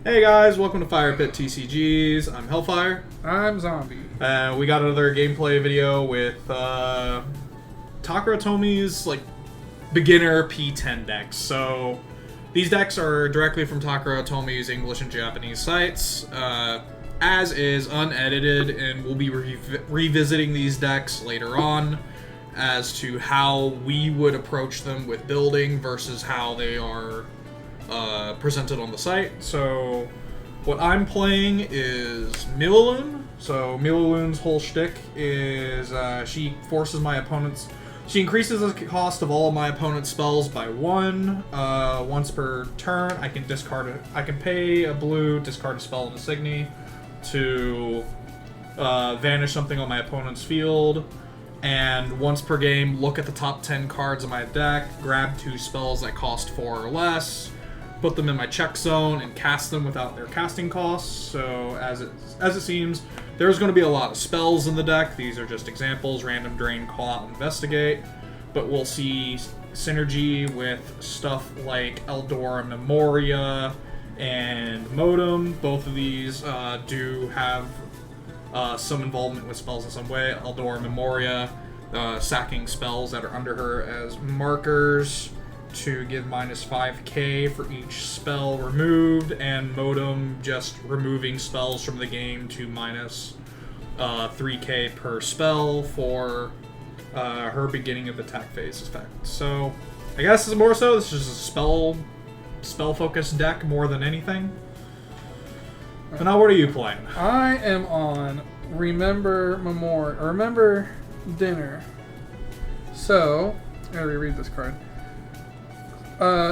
Hey guys, welcome to Fire Pit TCGs. I'm Hellfire. I'm Zombie. We got another gameplay video with Takara Tomy's beginner P10 decks. So these decks are directly from Takara Tomy's English and Japanese sites, as is unedited, and we'll be revisiting these decks later on as to how we would approach them with building versus how they are presented on the site. So what I'm playing is Milulun. So Milulun's whole shtick is she forces my opponents. She increases the cost of all of my opponent's spells by one. Once per turn, I can discard it. I can pay a blue, discard a spell in the Signy to vanish something on my opponent's field. And once per game, look at the top 10 cards of my deck, grab 2 spells that cost 4 or less, put them in my check zone, and cast them without their casting costs. So as it seems, there's going to be a lot of spells in the deck. These are just examples: Random Drain, Call Out, Investigate. But we'll see synergy with stuff like Eldora Memoria and Modem. Both of these do have some involvement with spells in some way. Eldora Memoria, sacking spells that are under her as markers to give minus 5k for each spell removed, and Modem just removing spells from the game to minus 3k per spell for her beginning of attack phase effect. So I guess this is just a spell focused deck more than anything. So now what are you playing? I am on Remember Dinner. So, I gotta reread this card.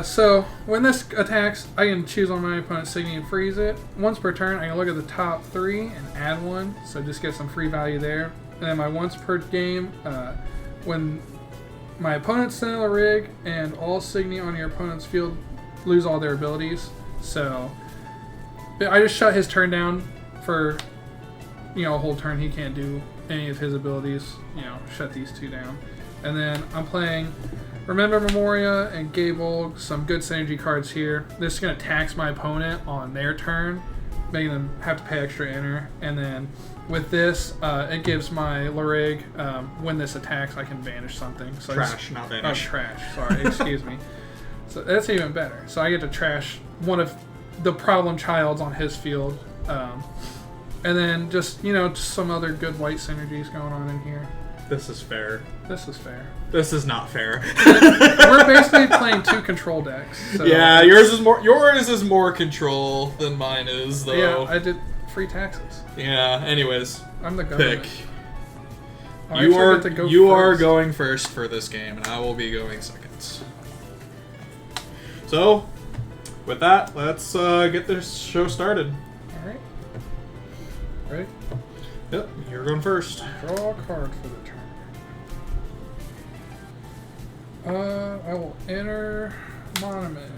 So, when this attacks, I can choose on my opponent's Signy and freeze it. Once per turn, I can look at the top 3 and add 1, so just get some free value there. And then my once per game, when my opponent's Sentinel Rig and all Signy on your opponent's field lose all their abilities. So, I just shut his turn down for, a whole turn. He can't do any of his abilities. Shut these 2 down. And then I'm playing Remember Memoria and Gable, some good synergy cards here. This is going to tax my opponent on their turn, making them have to pay extra enter. And then with this, it gives my Larig, when this attacks, I can vanish something. So Trash, not vanish. Oh, trash. Sorry, excuse me. So that's even better. So I get to trash one of the problem childs on his field. And then just some other good white synergies going on in here. This is fair. This is fair. This is not fair. We're basically playing 2 control decks. So yeah, yours is more control than mine is, though. Yeah, I did free taxes. Yeah. Anyways, I'm the government. pick. Oh, You are going first for this game, and I will be going second. So, with that, let's get this show started. All right. Ready? Yep, you're going first. Draw a card for the turn. I will enter Monument.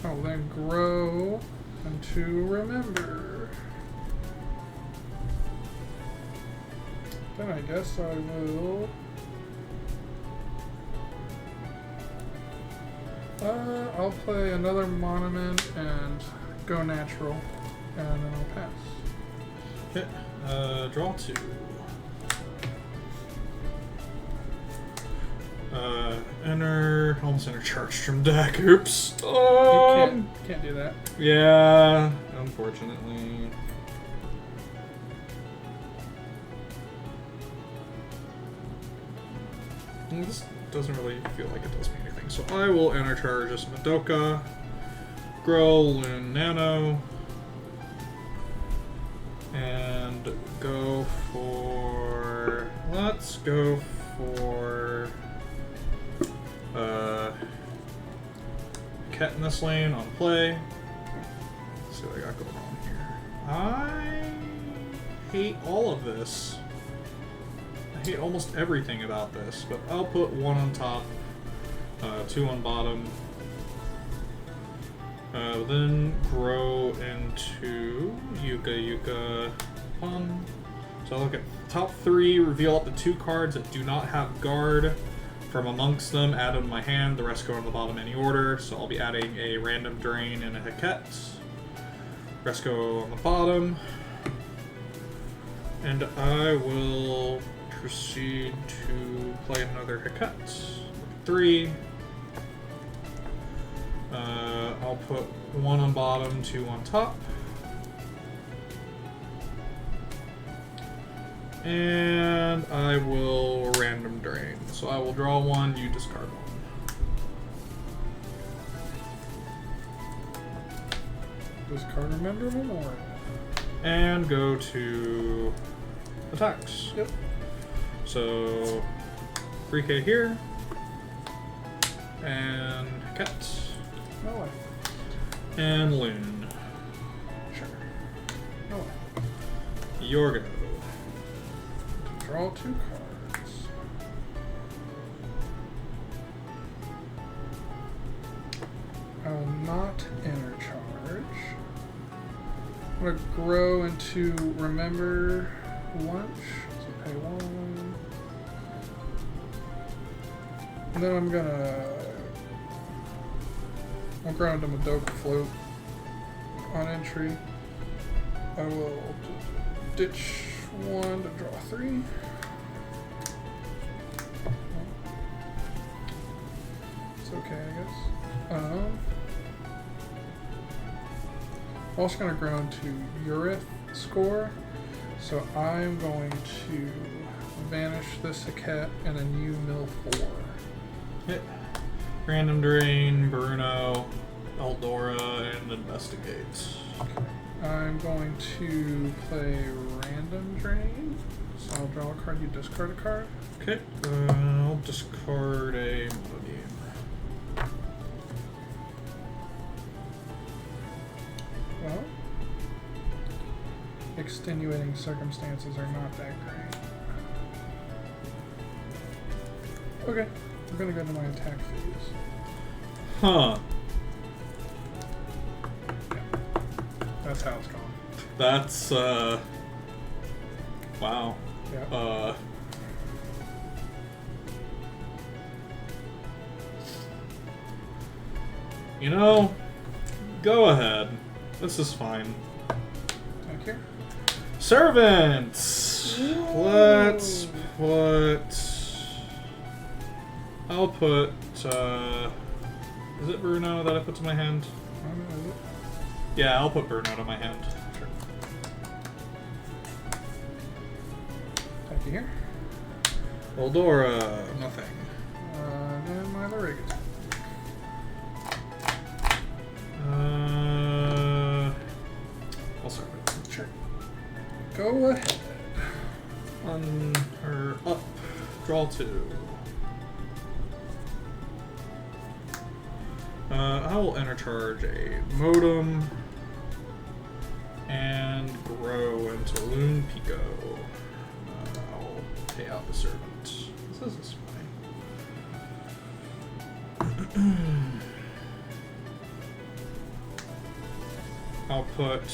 I will then grow into Remember. Then I guess I will... I'll play another Monument and go natural, and then I'll pass. Okay, draw 2. Almost enter Charge from deck. Oops. You can't do that. Yeah, unfortunately. This doesn't really feel like it does me anything. So I will enter Charge as Madoka, grow Loon Nano, and go for... Let's go for... Ket in this lane on play. Let's see what I got going on here. I hate all of this. I hate almost everything about this, but I'll put 1 on top, 2 on bottom. Then grow into Yuka Pun. So I'll look at top 3, reveal up to 2 cards that do not have guard. from amongst them, add them in my hand. The rest go on the bottom any order. So I'll be adding a random drain and a Heket. Rest go on the bottom. And I will proceed to play another Heket. 3. I'll put 1 on bottom, 2 on top. And I will random drain. So I will draw 1, you discard 1. Discard a member memorial. And go to attacks. Yep. So 3k here. And Heket. No way. And Loon. Sure. No way. Your go. Draw 2 cards. I will not enter charge. I'm going to grow into Remember Lunch. So pay 1. And then I'm going to... I'll grow into Madoka Float on entry. I will ditch 1 to draw 3. It's okay, I guess. I'm also going to grow into Urith Score. So I'm going to vanish this Heket and then you mill 4. Hit. Random Drain, Bruno, Eldora, and Investigate. Okay. I'm going to play Random Drain. So I'll draw a card, you discard a card. Okay, I'll discard a Mono Game. Well, extenuating circumstances are not that great. Okay, I'm gonna go to my attack phase. Huh. Yeah, that's how it's going. That's, wow. Yeah. You know, go ahead. This is fine. Thank you. Servants! Whoa. Let's put... I'll put, is it Bruno that I put to my hand? Yeah, I'll put Bruno to my hand. Sure. Thank you here. Eldora, nothing. Then my Luriga. I'll start with it. Sure. Go ahead. On her up. Draw 2. I will intercharge a modem and grow into Loon Pico. I'll pay out the servant. This is fine. I'll put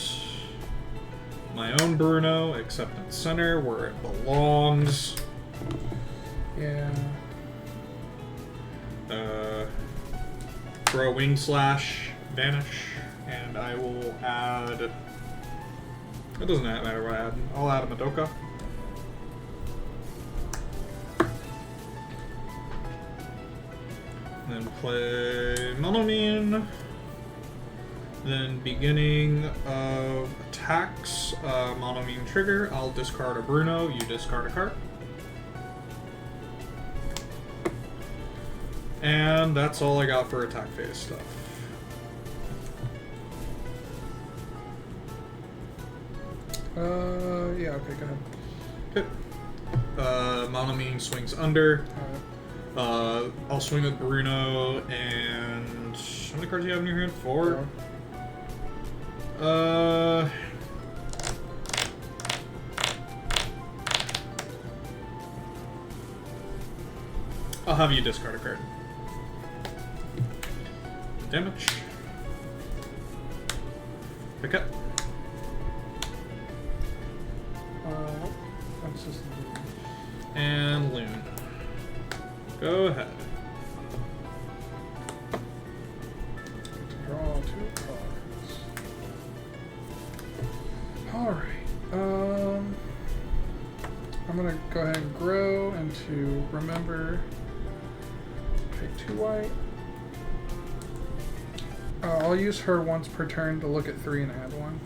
my own Bruno, except in center where it belongs. Yeah. Throw Wing Slash, Vanish, and I will add... It doesn't matter what I add. I'll add a Madoka. Then play Milulun. Then beginning of attacks, Milulun trigger. I'll discard a Bruno, you discard a card. And that's all I got for attack phase stuff. Yeah, okay, go ahead. Okay. Milulun swings under. Alright. I'll swing with Bruno, and how many cards do you have in your hand? 4? I'll have you discard a card. Damage. Pick up. That's just And Loon. Go ahead. Draw 2 cards. Alright. I'm gonna go ahead and grow into remember. Pay 2 white. I'll use her once per turn to look at 3 and add 1.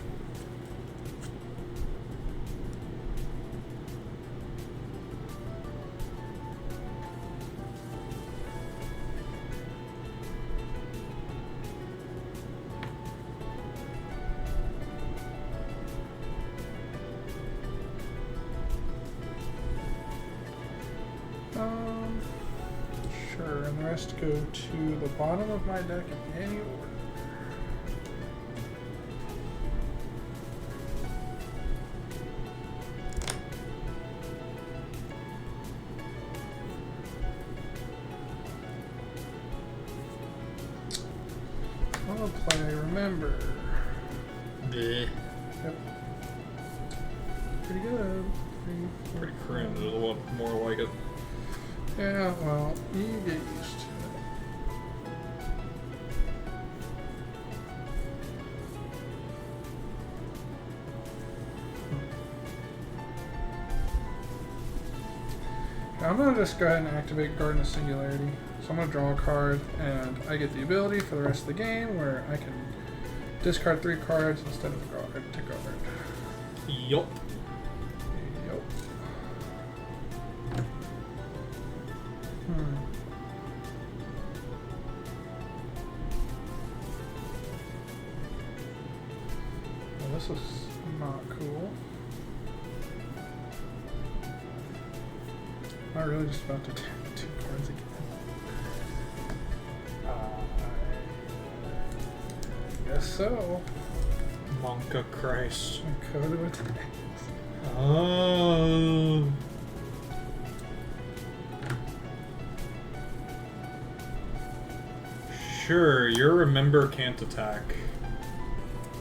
Sure, and the rest go to the bottom of my deck in any order. I'll play Remember. Bleh. Yep. Pretty good. Pretty cringe. There's a lot more like it. Yeah, well, you get used to it. I'm going to just go ahead and activate Garden of Singularity. So I'm going to draw a card, and I get the ability for the rest of the game where I can discard 3 cards instead of a guard to guard. Yup. Yup. Well, this is not cool. Am I really just about to take 2 cards again? I guess so. Monka Christ. Code of attack. Oh. Sure, your Remember can't attack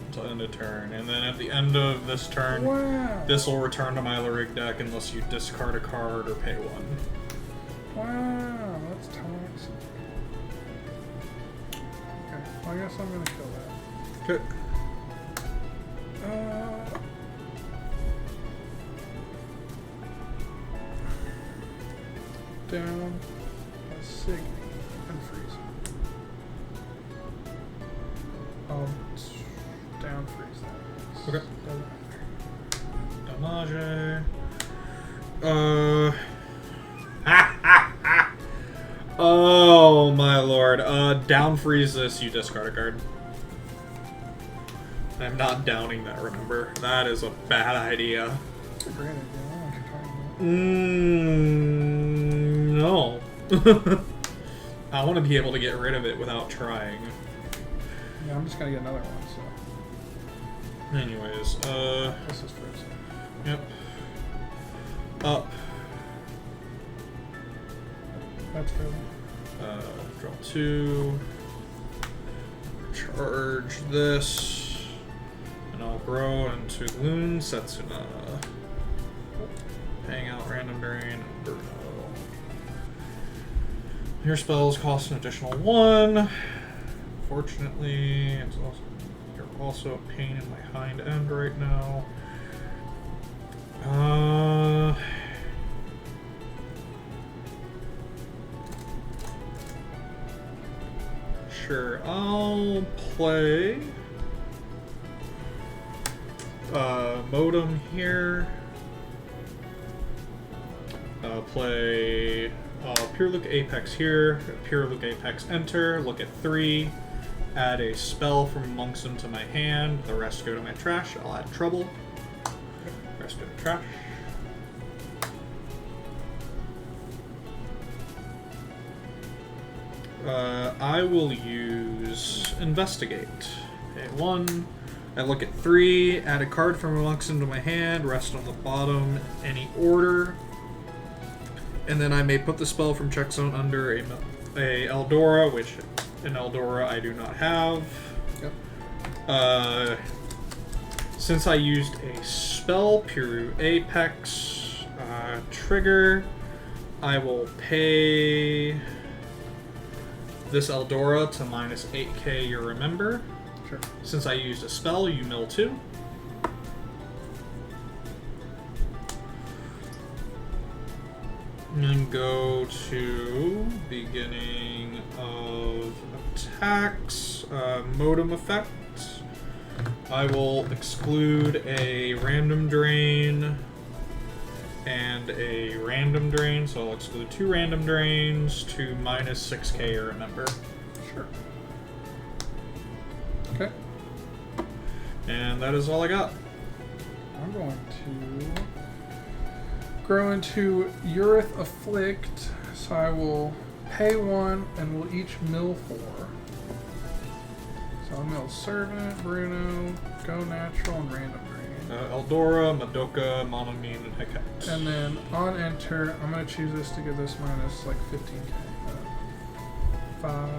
until end of turn, and then at the end of this turn, Wow. this will return to my Lyric deck unless you discard a card or pay 1. Wow, that's toxic. Okay, well, I guess I'm gonna kill that. Okay. Down a Signy and freeze. Down freeze that. Okay. Doesn't matter. Damage. Oh my lord. Down freeze this, you discard a card. I'm not downing that, remember? That is a bad idea. That's a great idea. I don't know what you're talking about. No. I want to be able to get rid of it without trying. Yeah, I'm just gonna get another one, so. Anyways, This is frozen. yep. Up. That's frozen. Draw 2. Charge this. And I'll grow into Loon Setsuna. Hang out Random Drain and Bruno. Your spells cost an additional 1. Fortunately, you're also a pain in my hind end right now. Sure, I'll play Modem here. Play Pure Look Apex here. Pure Look Apex enter. Look at 3. Add a spell from amongst them to my hand. The rest go to my trash. I'll add Trouble. The rest go to trash. I will use Investigate. Okay, 1. I look at 3. Add a card from amongst them to my hand. Rest on the bottom. Any order. And then I may put the spell from check zone under a Eldora, which an Eldora I do not have. Yep. Since I used a spell, Pure Apex, trigger, I will pay this Eldora to minus 8k your remember. Sure. Since I used a spell, you mill 2. And then go to beginning of attacks, modem effect. I will exclude a random drain and a random drain, so I'll exclude 2 random drains to minus 6k your remember. Sure. Okay. And that is all I got. I'm going to grow into Urith Afflict, so I will pay 1 and we'll each mill 4. So I'll mill Servant, Bruno, Go Natural, and Random Drain. Eldora, Madoka, Monomine, and Hecate. And then on enter, I'm going to choose this to give this minus like 15k. 5,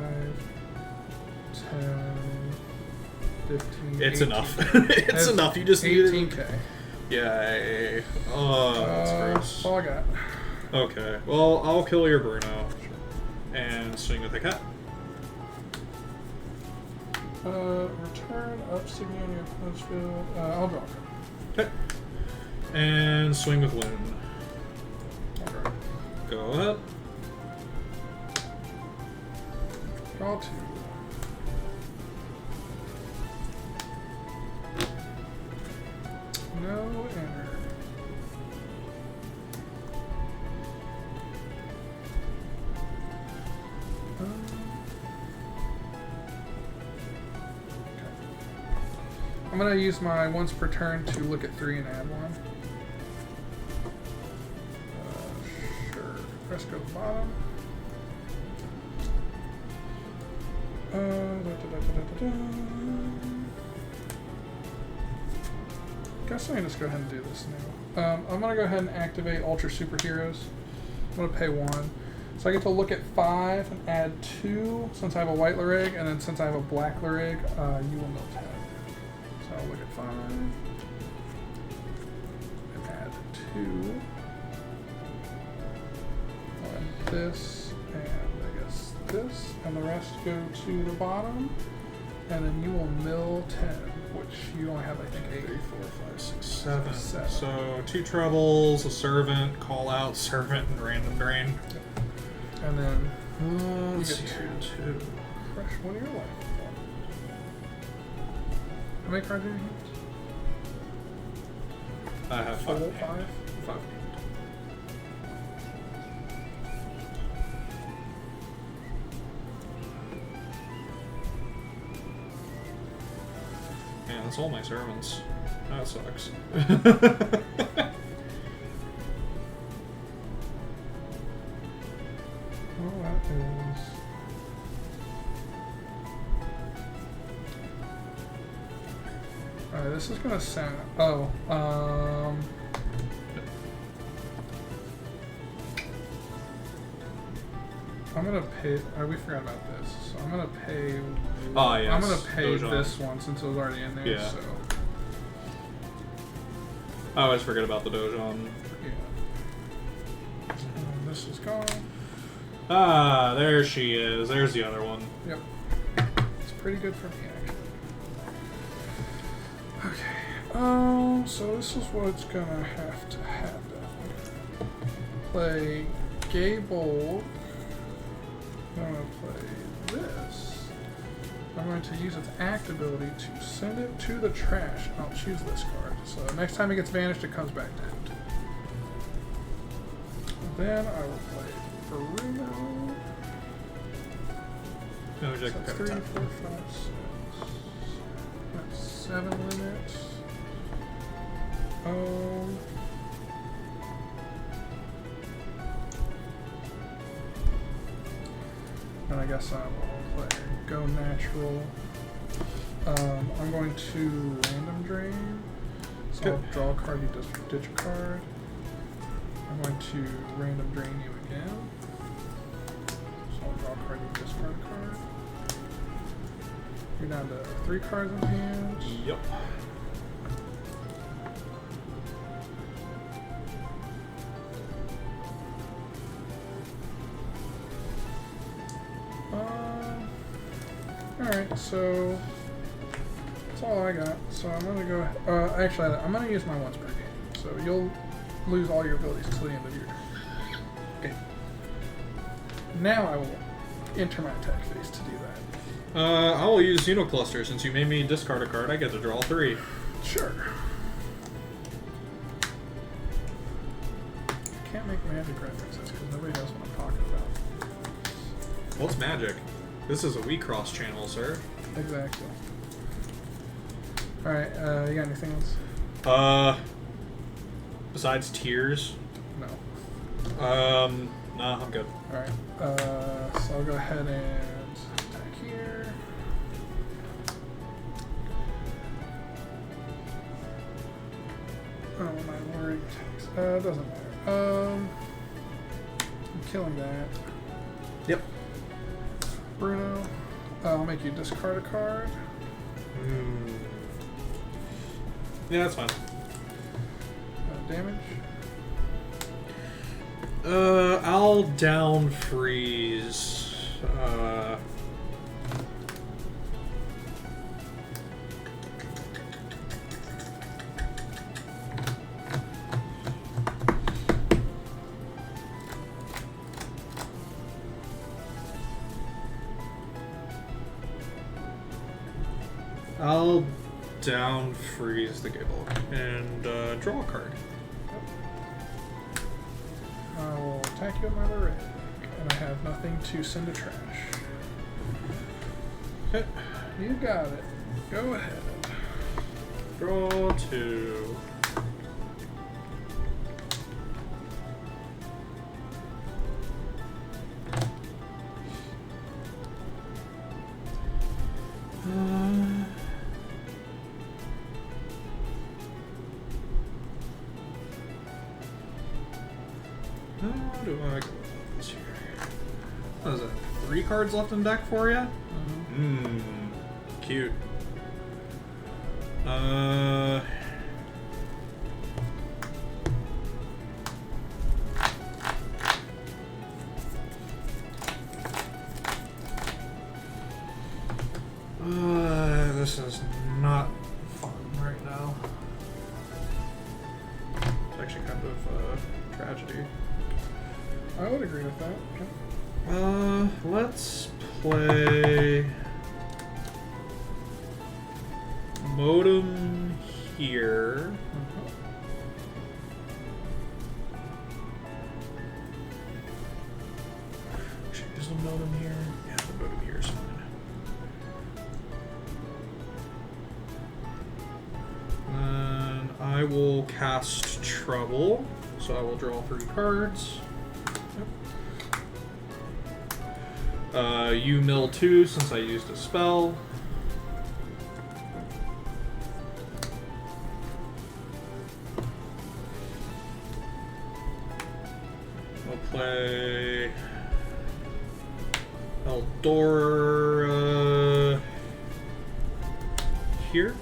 10, 15. It's 18. enough. It's enough. You just need 18k. Yay. Oh, that's gross. That's all I got. Okay. Well, I'll kill your Bruno. And swing with the cat. Return up signal on your opponent's field. I'll draw a card. Okay. And swing with Loon. Okay. Go ahead. Draw 2. No enter. I'm going to use my once per turn to look at 3 and add 1. Sure. Let's go bottom. Guess I can just go ahead and do this now. I'm going to go ahead and activate Ultra Superheroes. I'm going to pay 1. So I get to look at 5 and add 2 since I have a white Lyrig, and then since I have a black Lyrig, you will mill 10. So I'll look at 5 and add 2. And this, and I guess this, and the rest go to the bottom, and then you will mill 10, which you only have, I think, 8. 3, 4, 5, 6, 7. So 2 troubles, a servant, call out, servant, and random drain. Yep. And then you Let's get see, 2. 2. Crush one of your life. How many cards are in your hands? I have 5. 5? 5. Man, that's all my servants. That sucks. Oh, that is. Alright, this is gonna sound. Oh, I'm gonna pay. We forgot about this. So I'm gonna pay. Oh, yes. I'm gonna pay Dojon. this one since it was already in there. Yeah. So. I always forget about the Dojon. Yeah. This is gone. Ah, there she is. There's the other one. Yep. It's pretty good for me, actually. Okay. So this is what's gonna have to happen. Play Gable. I'm gonna play this. I'm going to use its act ability to send it to the trash. I'll choose this card. So next time it gets vanished, it comes back tapped. Then I will play Bruno. No, So that's 3, 4, 5, 6. That's 7 limits. And I guess I will play Go Natural. I'm going to Random Drain. So I'll draw a card, you ditch a card. I'm going to Random Drain you again. So I'll draw a card, you discard a card. You're down to 3 cards in hand. Yep. So that's all I got. So I'm gonna go. Actually, I'm gonna use my once per game. So you'll lose all your abilities until the end of your turn. Okay. Now I will enter my attack phase to do that. I will use Xenocluster. Since you made me discard a card, I get to draw 3. Sure. Can't make magic references because nobody knows what I'm talking about. What's magic? This is a WiXoss channel, sir. Exactly. Alright, you got anything else? Besides tears? No. Nah, I'm good. Alright, so I'll go ahead and attack here. Oh, my lord. Doesn't matter. I'm killing that. Yep. Bruno, I'll make you discard a card. Yeah, that's fine. Damage. I'll down freeze. I'll down freeze the Gable and draw a card. I will attack you with my red, and I have nothing to send to trash. Okay. You got it. Go ahead. Draw 2. How do I go with this here? What is that? 3 cards left in deck for you? Cute. This is not fun right now. It's actually kind of tragedy. I would agree with that. Okay. Let's play Modem here. Actually, is the Modem here? Yeah, the Modem here is fine. Then I will cast Trouble, so I will draw 3 cards. You mill 2 since I used a spell. I'll play Eldora here.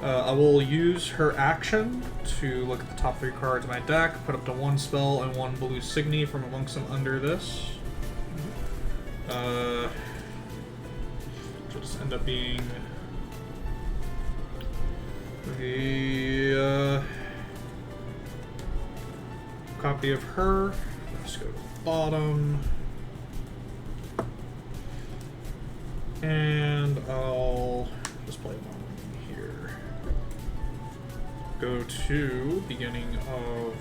I will use her action to look at the top 3 cards of my deck, put up to 1 spell and 1 blue Signy from amongst them under this. Should just end up being a copy of her. Let's go to the bottom. And I'll just play one here. Go to beginning of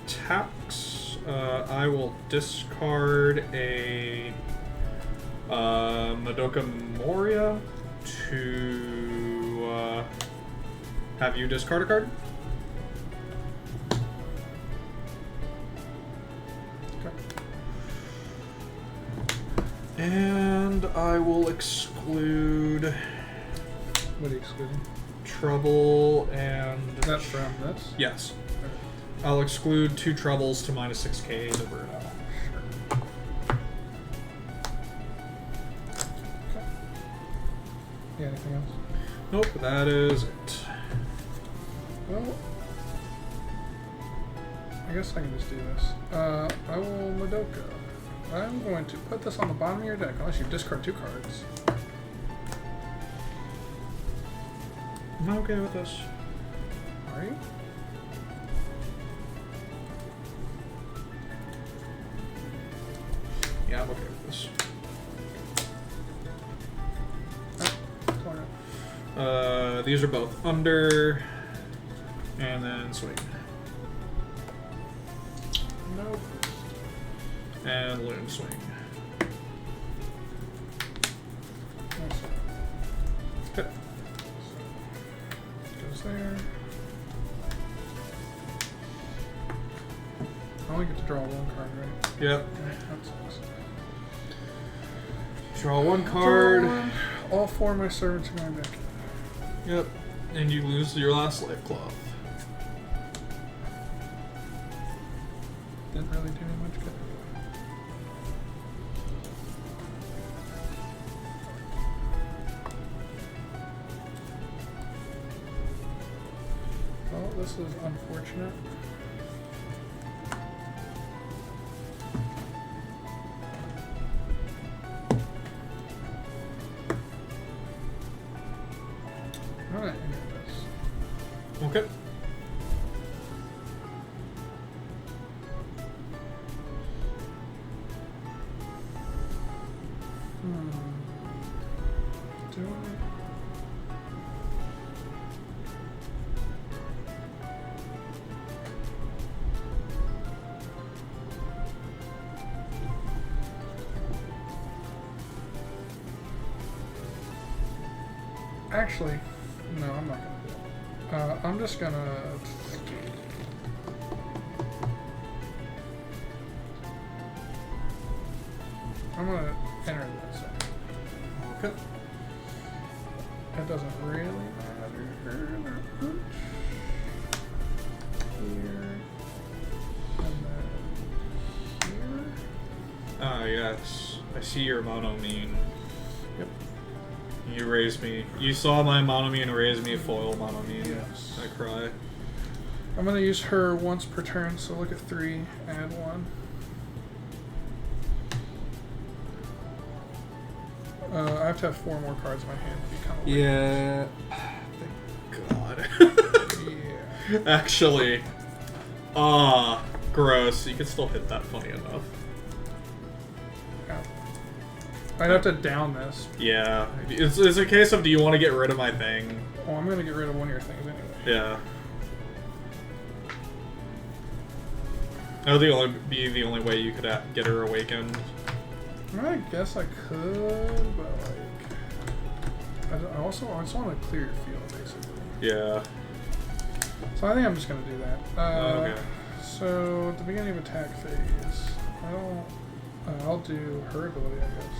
attacks. I will discard a Madoka Moria to have you discard a card. Okay. And I will exclude What are you excluding? Trouble and... That's from this? Yes. I'll exclude 2 Troubles to -6k to Bruno. Okay. Yeah, anything else? Nope, that is it. Well, I guess I can just do this. I will Madoka. I'm going to put this on the bottom of your deck unless you discard 2 cards. I'm okay with this. Are you? Yeah, I'm okay with this. These are both under, and then swing. Nope. And loon swing. Okay. Goes there. I only get to draw 1 card, right? Yep. Alright, that sucks. Draw 1 card. Draw 1. All 4 of my servants are going back in. Yep. And you lose your last life cloth. Didn't really do me much good. Well, this is unfortunate. I'm gonna end this. Okay. Do Actually, no, I'm not gonna do it. I'm just gonna. I'm gonna enter this. Okay. It doesn't really matter that much. Here. And then here. Ah, yes. I see your monomine. Yep. You raised me. You saw my monomine and raised me foil monomine. Yes. I cry. I'm gonna use her once per turn, so look at 3, add 1. I have to have 4 more cards in my hand to become a Yeah. Thank God. Yeah. Actually. Gross. You can still hit that funny enough. Yeah. I'd have to down this. Yeah. It's a case of, do you want to get rid of my thing? Oh, I'm gonna get rid of one of your things anyway. Yeah. That would be the only way you could get her awakened. I guess I could, but like, I just want to clear your field, basically. Yeah. So I think I'm just gonna do that. Okay. So at the beginning of attack phase, I'll do her ability, I guess.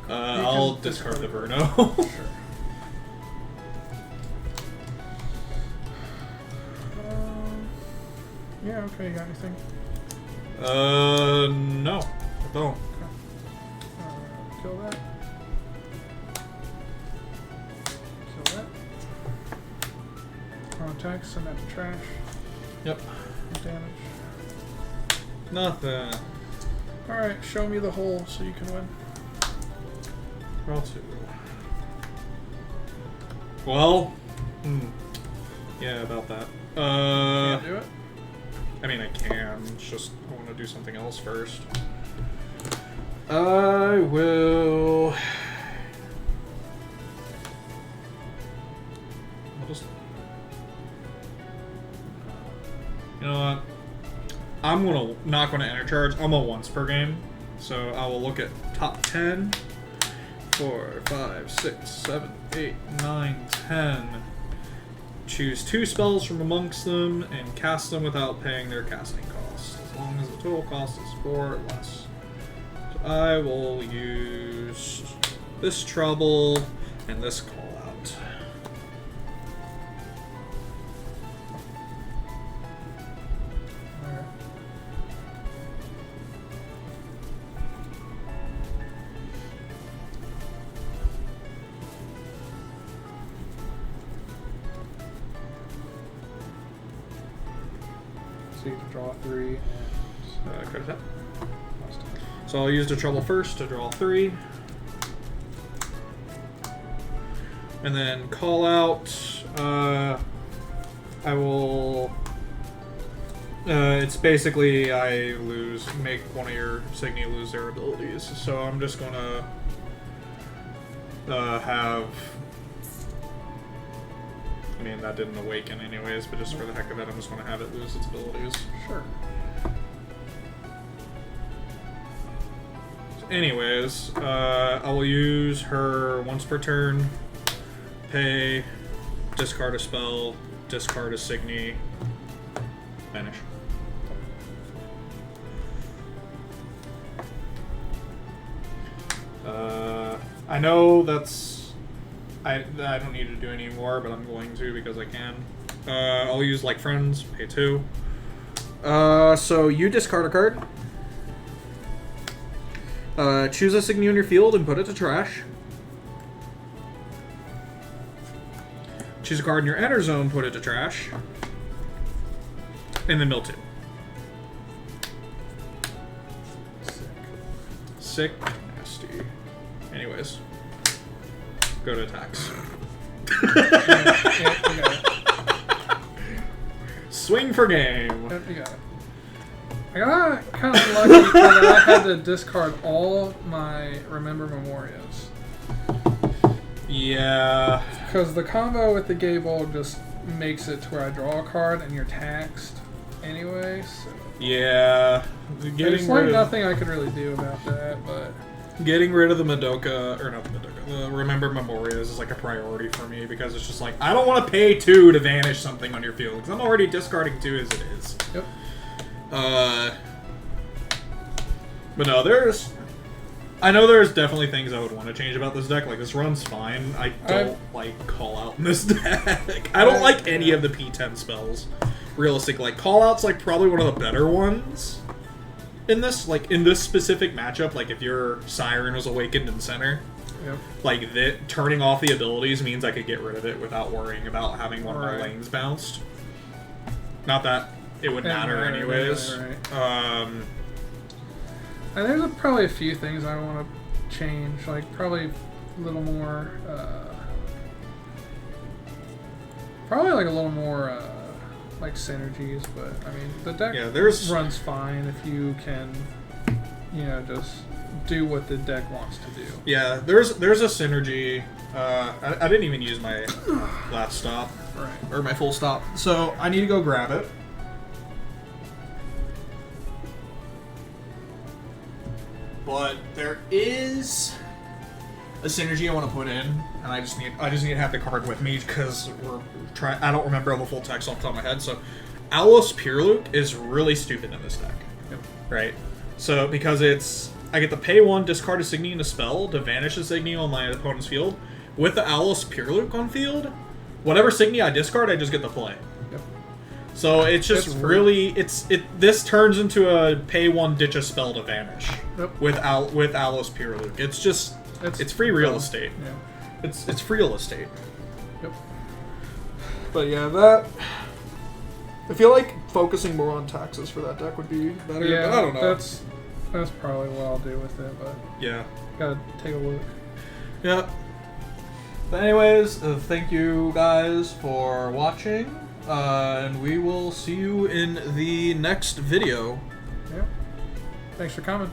I'll discard the Verno. Sure. Yeah, okay, you got anything? No. I don't. Kill that. Kill that. Contact, send that to trash. Yep. Damage. Nothing. Alright, show me the hole so you can win. Draw 2. Well, yeah, about that. Can't do it? I mean, I can. It's just I want to do something else first. I will. I'll just. You know what? I'm not gonna enter charge. I'm a once per game, so I will look at top 10. 4, 5, 6, 7, 8, 9, 10. Choose 2 spells from amongst them and cast them without paying their casting cost, as long as the total cost is 4 or less. So I will use this trouble and this call out. Alright. So you can draw 3 and Credit that. last time. So I'll use the Trouble first to draw 3. And then call out. I will. It's basically I make one of your Signy lose their abilities. So I'm just gonna have. I mean, that didn't awaken anyways, but just for the heck of it, I'm just gonna have it lose its abilities. Sure. Anyways, I will use her once per turn. Pay, discard a spell, discard a Signy, vanish. I know that's... I don't need to do any more, but I'm going to because I can. I'll use Like Friends, pay 2. So you discard a card. Choose a Signy on your field and put it to trash. Choose a card in your enter zone, put it to trash. And then mill 2. Sick. Nasty. Anyways. Go to attacks. Swing for game. Yep, you got it. I got kind of lucky that I had to discard all my Remember Memorias. Yeah. Because the combo with the Gable just makes it to where I draw a card and you're taxed anyway. So. Yeah. There's like nothing I could really do about that, but... Getting rid of the Madoka, or not the Madoka, the Remember Memorias is like a priority for me because it's just like, I don't want to pay 2 to vanish something on your field because I'm already discarding 2 as it is. Yep. But no, I know there's definitely things I would want to change about this deck. Like, this run's fine. I don't like Call Out in this deck. I don't like any of the P10 spells. Realistic, like, Call Out's like probably one of the better ones in this. Like, in this specific matchup, like, if your Siren was awakened in center, yep. like, turning off the abilities means I could get rid of it without worrying about having one of my lanes bounced. Not that it would matter anyways. Right. And there's probably a few things I want to change, like probably a little more, like synergies. But I mean, the deck runs fine if you can, just do what the deck wants to do. Yeah, there's a synergy. I didn't even use my last stop, or my full stop, so I need to go grab it. But there is a synergy I want to put in, and I just need to have the card with me because I don't remember the full text off the top of my head. So, Alos Purluke is really stupid in this deck, right? So because I get to pay 1, discard a Signy and a spell to vanish a Signy on my opponent's field. With the Alos Purluke on field, whatever Signy I discard, I just get to play. So it's just this turns into a pay 1, ditch a spell to vanish with Alos Purluke. It's free real estate. Yeah. It's free real estate. Yep. But yeah, I feel like focusing more on taxes for that deck would be better. Yeah, but I don't know. That's probably what I'll do with it. But yeah, gotta take a look. Yeah. But anyways, thank you guys for watching. And we will see you in the next video. Yeah. Thanks for coming.